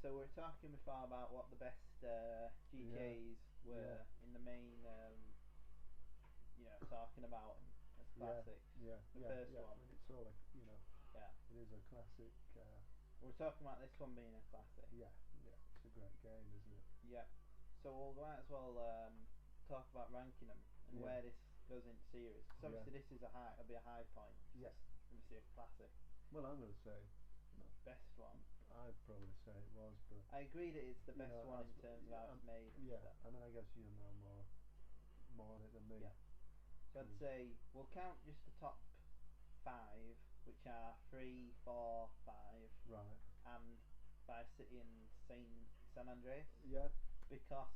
so we were talking before about what the best GTAs were in the main, talking about as classics. The first one. I mean, it's all like, Yeah. it is a classic. We're talking about this one being a classic. Yeah, it's a great game, isn't it? Yeah. So we might as well talk about ranking them and where this goes into series. Because obviously this is it'll be a high point. Yeah. It's obviously a classic. Well, I'm going to say, best one. I'd probably say it was, but I agree that it's the best one in terms of how it's made. I mean, I guess you know more on it than me. Yeah. So I'd say we'll count just the top 5, which are 3, 4, 5. Right. And Vice City and San Andreas. Yeah. Because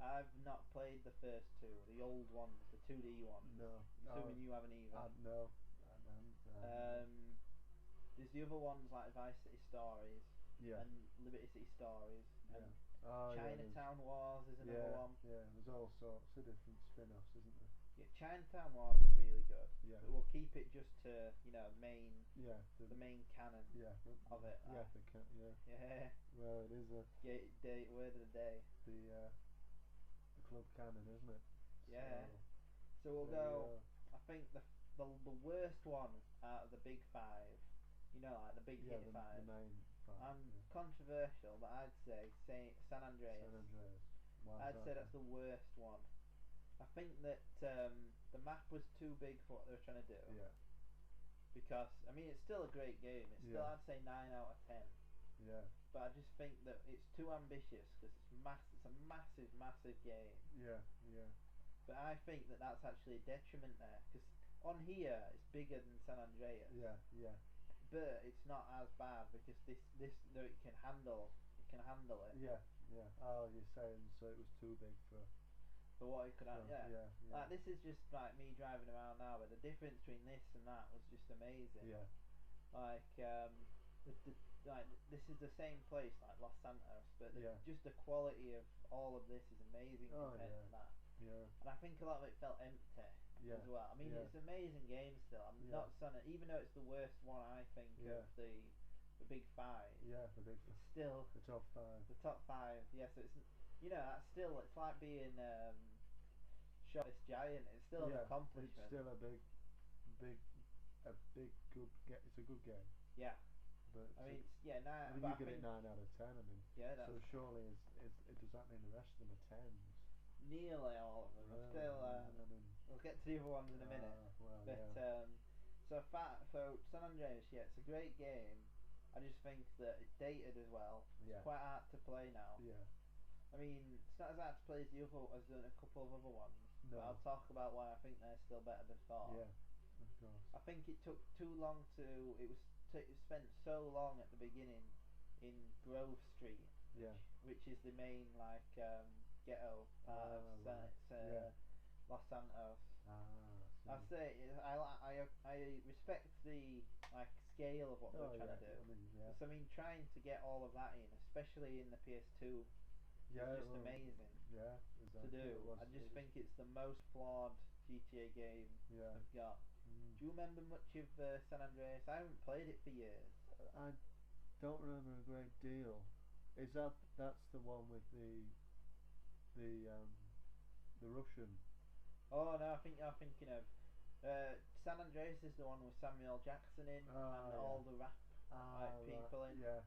I've not played the first two, the old ones, the 2D ones. No. Assuming you haven't either. No, I haven't. There's the other ones like Vice City Stories and Liberty City Stories and Chinatown Wars is another one. Yeah, there's all sorts of different spin-offs, isn't there? Yeah, Chinatown Wars is really good. Yeah. But we'll keep it just to main. Yeah. The main canon. Yeah. Of it. Yeah, yeah. Yeah. Well, it is a word of the day. The club canon, isn't it? Yeah. So we'll go. I think the worst one out of the big 5. Like the big hit 5. The main 5. Controversial, but I'd say San Andreas. San Andreas. I'd say that's the worst one. I think that the map was too big for what they were trying to do. Yeah. Because it's still a great game. It's still I'd say 9 out of 10. Yeah. But I just think that it's too ambitious because it's a massive game. Yeah. But I think that that's actually a detriment there because on here it's bigger than San Andreas. Yeah. But it's not as bad because this it can handle it. Yeah. Oh, you're saying so it was too big for what it could handle. Yeah. Like this is just like me driving around now, but the difference between this and that was just amazing. Yeah. Like this is the same place like Los Santos, but just the quality of all of this is amazing compared to that. Yeah. And I think a lot of it felt empty as well. I mean, it's an amazing game still. I'm not saying it, even though it's the worst one I think of the big 5. Yeah, the big 5. It's still the top 5. The top 5. Yes, so it's that's still it's like being Shortest Giant. It's still an accomplishment. It's still a big good game. It's a good game. Yeah. But I mean, you give it 9 out of 10. I mean, so surely does that mean the rest of them are 10s? Nearly all of them. Still, we'll get to the other ones in a minute. So San Andreas, it's a great game. I just think that it's dated as well. It's quite hard to play now. Yeah. I mean, it's not as hard to play as a couple of other ones. No. But I'll talk about why I think they're still better before. Yeah, of course. I think it took too long to. It spent so long at the beginning in Grove Street. Which is the main ghetto part of Los Santos. I say I respect the scale of what they're trying to do. I mean, trying to get all of that in, especially in the PS2, is just amazing. Yeah, exactly. To do. I just think it's the most flawed GTA game I've got. Do you remember much of San Andreas? I haven't played it for years. I don't remember a great deal. That's the one with the Russian? Oh no, I think you're thinking of San Andreas is the one with Samuel Jackson in and all the rap people in. Yeah.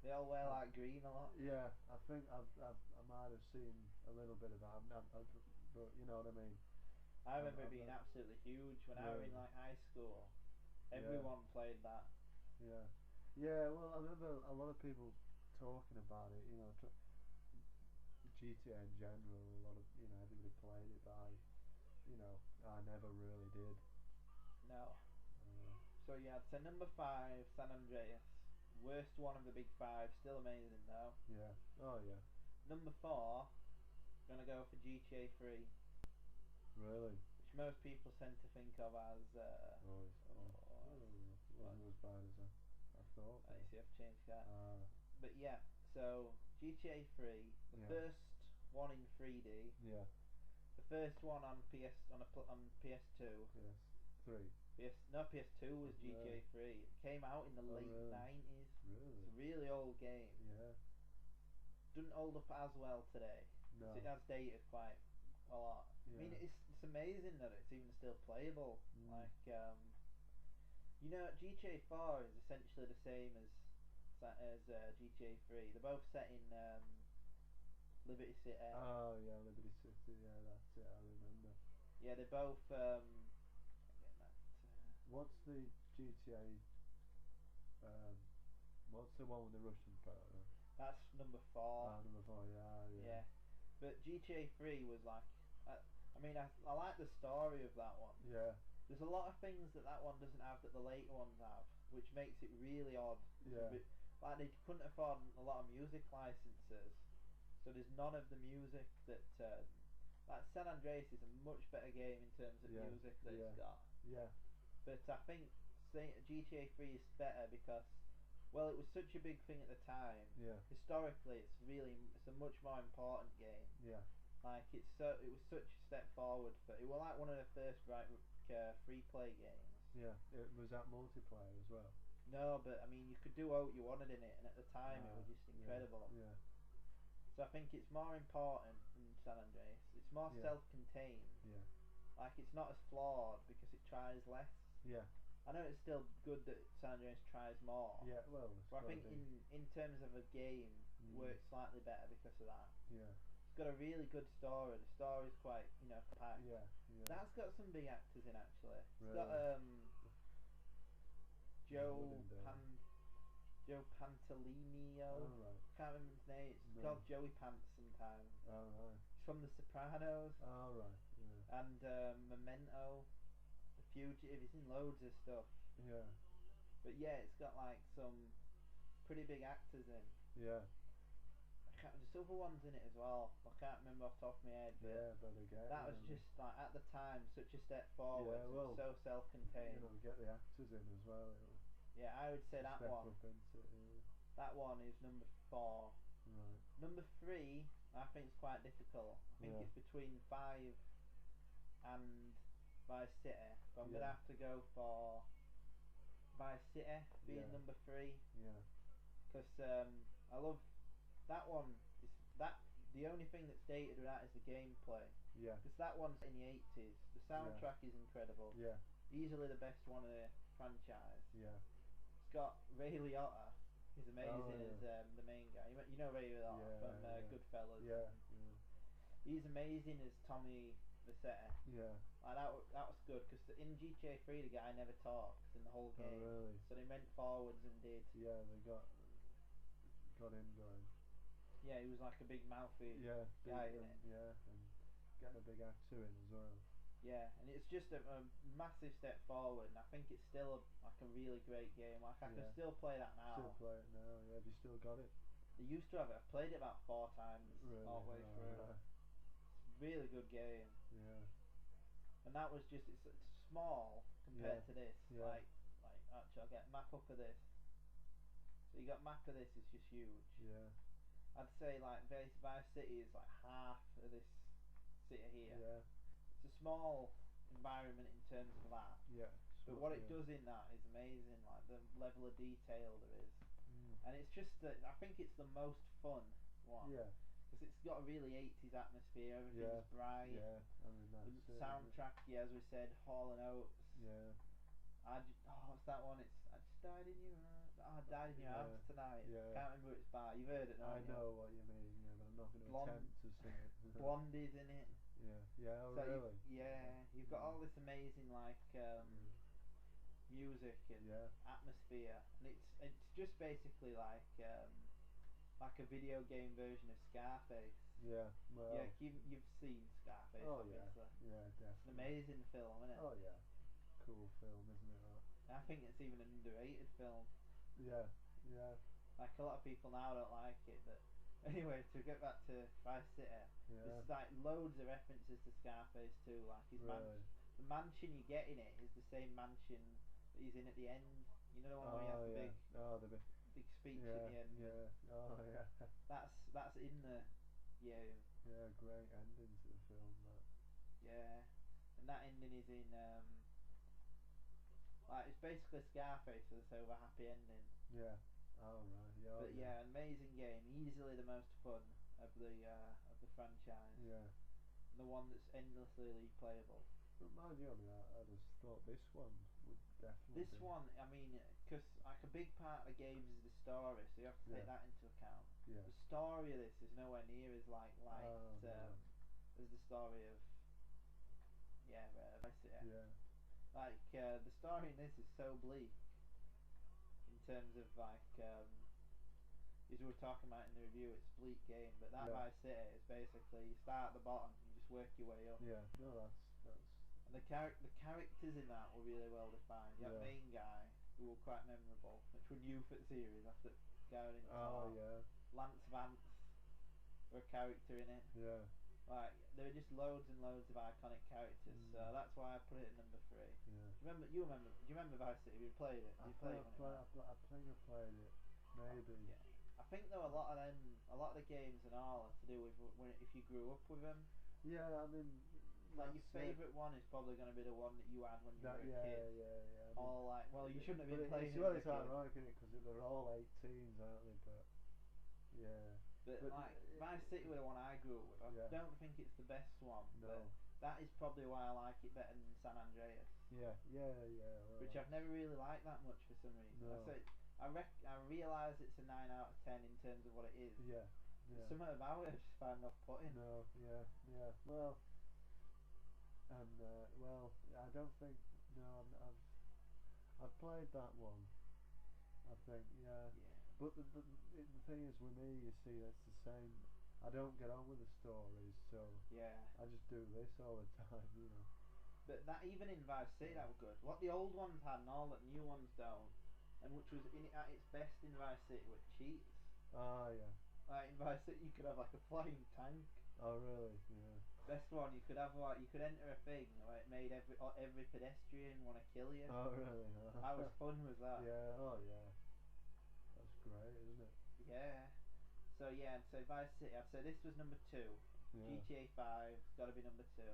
They all wear green a lot. Yeah, I think I might have seen a little bit of that, but you know what I mean. I remember it being absolutely huge when I was in high school. Everyone played that. Yeah. Well, I remember a lot of people talking about it. GTA in general. A lot of everybody played it, but I never really did. No. So so number 5, San Andreas, worst one of the big 5. Still amazing though. Yeah. Oh yeah. Number 4, gonna go for GTA 3. Really? Which most people tend to think of as wasn't as bad as I thought. You see, I've changed that. But so GTA 3, the first one in 3D. Yeah. The first one on PS2. PS3. PS2 was GTA 3. It came out in the late 90s. Really? It's a really old game. doesn't hold up as well today. No. It has dated quite a lot. Yeah. I mean, it's amazing that it's even still playable. Like, you know, GTA 4 is essentially the same as GTA 3. They're both set in Liberty City. Oh yeah, Liberty City. Yeah, that's it. I remember. Yeah, they're both. What's the GTA? What's the one with the Russian photo? That's number 4. Ah, number 4. Yeah. But GTA 3 was like, I mean, I like the story of that one. Yeah. There's a lot of things that one doesn't have that the later ones have, which makes it really odd. Yeah. Like they couldn't afford a lot of music licenses, so there's none of the music that. Like San Andreas is a much better game in terms of music that it's got. Yeah. But I think GTA 3 is better because, well, it was such a big thing at the time. Yeah. Historically, it's a much more important game. Yeah. Like it was such a step forward for it. Was like one of the first free play games. Yeah. Was that multiplayer as well? No, but I mean you could do what you wanted in it, and at the time it was just incredible. Yeah. So I think it's more important in San Andreas. It's more self-contained. Yeah. Like it's not as flawed because it tries less. Yeah. I know it's still good that San Andreas tries more. Yeah, well, but I think in terms of a game, it works slightly better because of that. Yeah. It's got a really good story. The story's quite, compact. Yeah. That's got some big actors in actually. It's Really? got Joe Pantoliano. Oh, right. Can't remember his name. It's called Joey Pants sometimes. Oh, right. He's from The Sopranos. Oh, right. Yeah. And Memento, The Fugitive. He's in loads of stuff. Yeah. But yeah, it's got like some pretty big actors in. Yeah. There's other ones in it as well. I can't remember off the top of my head. But again, that was just like at the time such a step forward. Yeah, well, so self-contained. Get the actors in as well. Yeah, I would say that one. Step up into it, That one is number 4. Right. Number 3, I think it's quite difficult. I think it's between 5 and Vice City. But I'm gonna have to go for Vice City being number 3. Yeah. Because I love that one. The only thing that's dated with that is the gameplay. Yeah. Because that one's in the 80s. The soundtrack is incredible. Yeah. Easily the best one of the franchise. Yeah. It's got Ray Liotta. He's amazing as the main guy. You know Ray Liotta from Goodfellas. Yeah. He's amazing as Tommy Vercetti. Yeah. Like that was good because in GTA 3 the guy never talks in the whole game. Oh, really? So they went forwards and did. Yeah, they got him going. Yeah, he was like a big mouthy guy in it. Yeah, and getting a big actor in as well. Yeah, and it's just a massive step forward, and I think it's still a really great game. Like I can still play that now. Still play it now. Yeah, have you still got it? I used to have it. I've played it about 4 times all the way through. Right. It's a really good game. Yeah. And that was just it's small compared to this. Yeah. Like actually, I'll get map up of this. So you got map of this is just huge. Yeah. I'd say like Vice City is like half of this city here. Yeah. It's a small environment in terms of that. Yeah. But what it does in that is amazing, like the level of detail there is. And it's just I think it's the most fun one. Yeah. Because it's got a really 80s atmosphere, everything's bright. Yeah, I mean that's the soundtrack, as we said, Hall & Oates. Yeah. What's that one? I just died in your arms. I died in your arms tonight. Yeah. Can't remember what it's by. You've heard it, I know what you mean, but I'm not going to attempt to sing it. Blondie's in it. Yeah. Yeah. Oh, so really? You've got all this amazing like music and atmosphere, and it's just basically like a video game version of Scarface. Yeah. Well. Yeah, you've seen Scarface. Oh obviously. Yeah, definitely. It's an amazing film, isn't it? Oh yeah. Cool film, isn't it? I think it's even an underrated film. Yeah. Yeah. Like a lot of people now don't like it, but anyway, to get back to Vice City, there's like loads of references to Scarface too. Like his the mansion you get in it is the same mansion that he's in at the end. You know the one where he has the big speech at the end. Yeah. Oh yeah. That's in the Yeah, great ending to the film. That. Yeah, and that ending is in like it's basically Scarface with this over happy ending. Yeah. Oh right, yeah. But yeah, amazing game. Easily the most fun of the franchise. Yeah. The one that's endlessly replayable. But mind you, I mean, I just thought this one would definitely. This one, I mean, because like a big part of the game is the story, so you have to take that into account. Yeah. The story of this is nowhere near as light as the story of Vice City. Yeah. Like the story in this is so bleak in terms of like as we were talking about in the review, it's a bleak game, but that Vice City is basically you start at the bottom, you just work your way up. Yeah, no, that's. And the characters in that were really well defined. You have main guy who were quite memorable, which were new for the series after going into Lance Vance were a character in it. Yeah. Like there were just loads and loads of iconic characters, so that's why I put it at number 3. Yeah. Do you remember Vice City? Have you played it? I think I played it. Maybe. Yeah. I think though a lot of the games and all are to do with if you grew up with them. Yeah, I mean. Like your favourite one is probably going to be the one that you had when you were a kid. Yeah. Or like, well, you shouldn't have been playing it. It's ironic, isn't it? Because they're all 18s, aren't they? But yeah. But like Vice City was the one I grew up with. I don't think it's the best one, but that is probably why I like it better than San Andreas. Yeah. Well, which I've never really liked that much for some reason. No. I realise it's a 9 out of 10 in terms of what it is. Yeah. Something about it I just find off-putting. No. Yeah. Well. And I don't think I've played that one. I think but the thing is with me, you see, it's the same. I don't get on with the stories, so I just do this all the time, you know. But that even in Vice City that were good. What the old ones had and all that new ones don't, and which was at its best in Vice City were cheats. Ah yeah. Like in Vice City you could have like a flying tank. Oh really? Yeah. Best one, you could have you could enter a thing where it made every pedestrian want to kill you. Oh really? How was fun was that? Yeah. Oh yeah. That's great, isn't it? Yeah. So yeah, I'd say Vice City. I'd say this was number 2. Yeah. GTA 5's got to be number 2.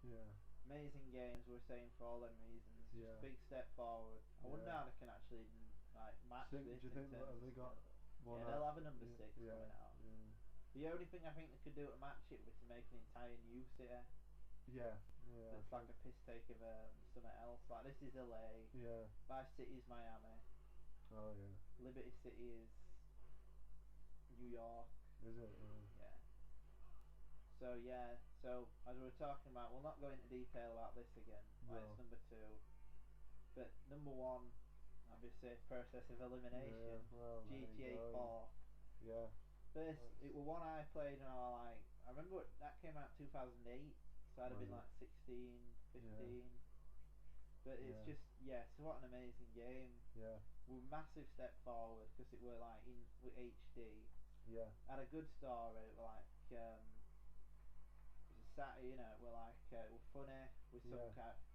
Yeah. Amazing games, we're saying, for all them reasons. Just a big step forward. I wonder how they can actually like match this. Do you think they got one? Yeah, they'll have a number 6 coming out. Yeah. The only thing I think they could do to match it was to make an entire new city. Yeah. That's like a piss take of something else. Like this is LA. Yeah. Vice City is Miami. Oh yeah. Liberty City is New York. Is it? Yeah. So as we were talking about, we'll not go into detail about this again. Like it's number 2, but number 1, obviously, process of elimination. Yeah, well, GTA 4. Yeah. First, it was one I played and I remember that came out 2008, so I'd have been like 16, 15. But it's just so what an amazing game. Yeah. With massive step forward because it were like with HD. Yeah. Had a good story. Like were like were funny with some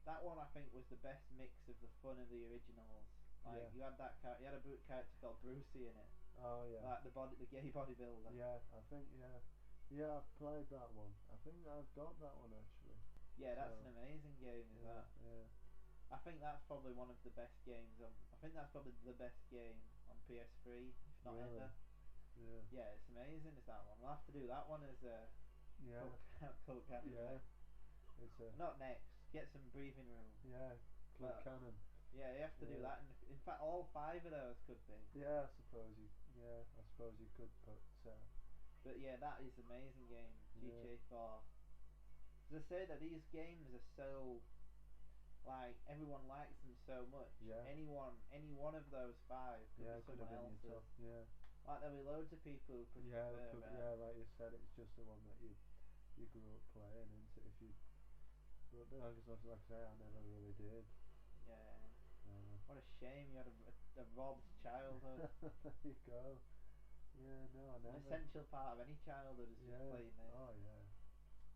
that one I think was the best mix of the fun of the originals. Like you had you had a character called Brucey in it. Oh yeah. Like the gay bodybuilder. Yeah, I think I've played that one. I think I've got that one actually. Yeah, that's an amazing game. That? Yeah. I think that's probably one of the best games on. I think that's probably the best game on PS3, if not ever. Yeah. Yeah, it's amazing. Is that one? We'll have to do that one as a. Club Canon. Yeah. It's not next. Get some breathing room. Yeah. Club Canon. Yeah, you have to do that. And in fact, all 5 of those could be. Yeah, I suppose you could, but yeah, that is an amazing game. GTA 4. As I say that these games are so. Like everyone likes them so much. Yeah. Any one of those 5 could be someone else's. Yeah. Like there'll be loads of people who prefer. Like you said, it's just the one that you grew up playing, isn't it? But like I say, I never really did. Yeah. What a shame you had a robbed childhood. There you go. Yeah, no, I never. An essential part of any childhood is just playing this. Oh yeah.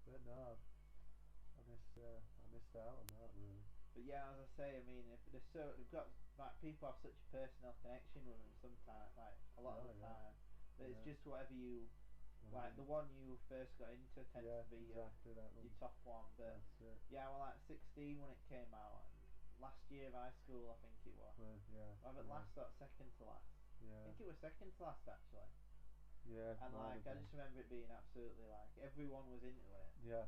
But no, I missed out on that really. But yeah, as I say, I mean, if they've got like people have such a personal connection with them sometimes, like a lot of the time. But it's just whatever you like. The one you first got into tends to be your top one. But I was like 16 when it came out, and last year of high school I think it was. Well, yeah. Last or second to last. Yeah. I think it was second to last actually. Yeah. And like I just remember it being absolutely like everyone was into it. Yeah.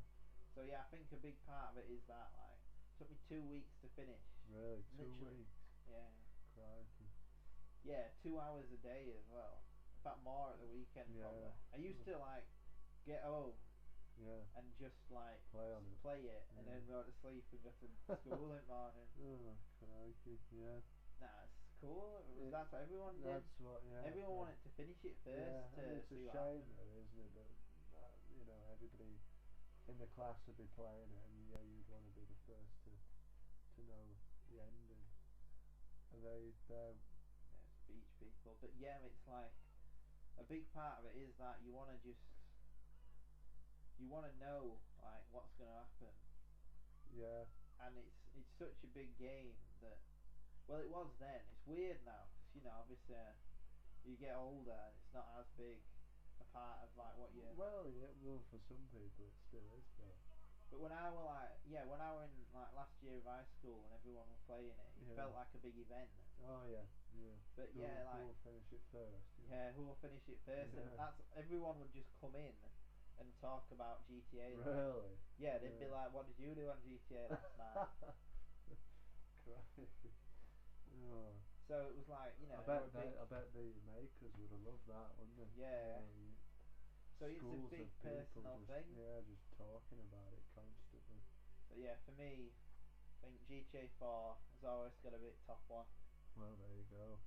So yeah, I think a big part of it is that like it took me 2 weeks to finish. Really, Literally. 2 weeks. Yeah. Crikey. Yeah, 2 hours a day as well. In fact, more at the weekend probably. I used to like get home. Yeah. And just like play it, yeah. and then go to sleep and go to school in the morning. Oh, crikey, yeah. Nah, it's cool. That's what everyone did. That's what, yeah. Everyone wanted to finish it first. Yeah, to it's see a what shame, happened. really, isn't it? That you know, everybody in the class would be playing it, and yeah, you'd want to be the first to know the ending. And yeah, it's beach people, but yeah, it's like a big part of it is that you want to know like what's going to happen. Yeah. And it's such a big game that, well, it was then. It's weird now because you know obviously you get older and it's not as big a part of like what you. Well, yeah, well for some people it still is though. But when I were in like last year of high school and everyone was playing it, it felt like a big event. Oh yeah, yeah. But who will finish it first? Yeah, who will finish it first? And that's everyone would just come in and talk about GTA. Really? Yeah, they'd be like, "What did you do on GTA last night?" Crikey. Oh. So it was like, you know, I bet the makers would have loved that, wouldn't they? Yeah. So it's a schools big of personal just, thing. Yeah, just talking about it constantly. But yeah, for me, I think GTA 4 has always got to be top one. Well, there you go.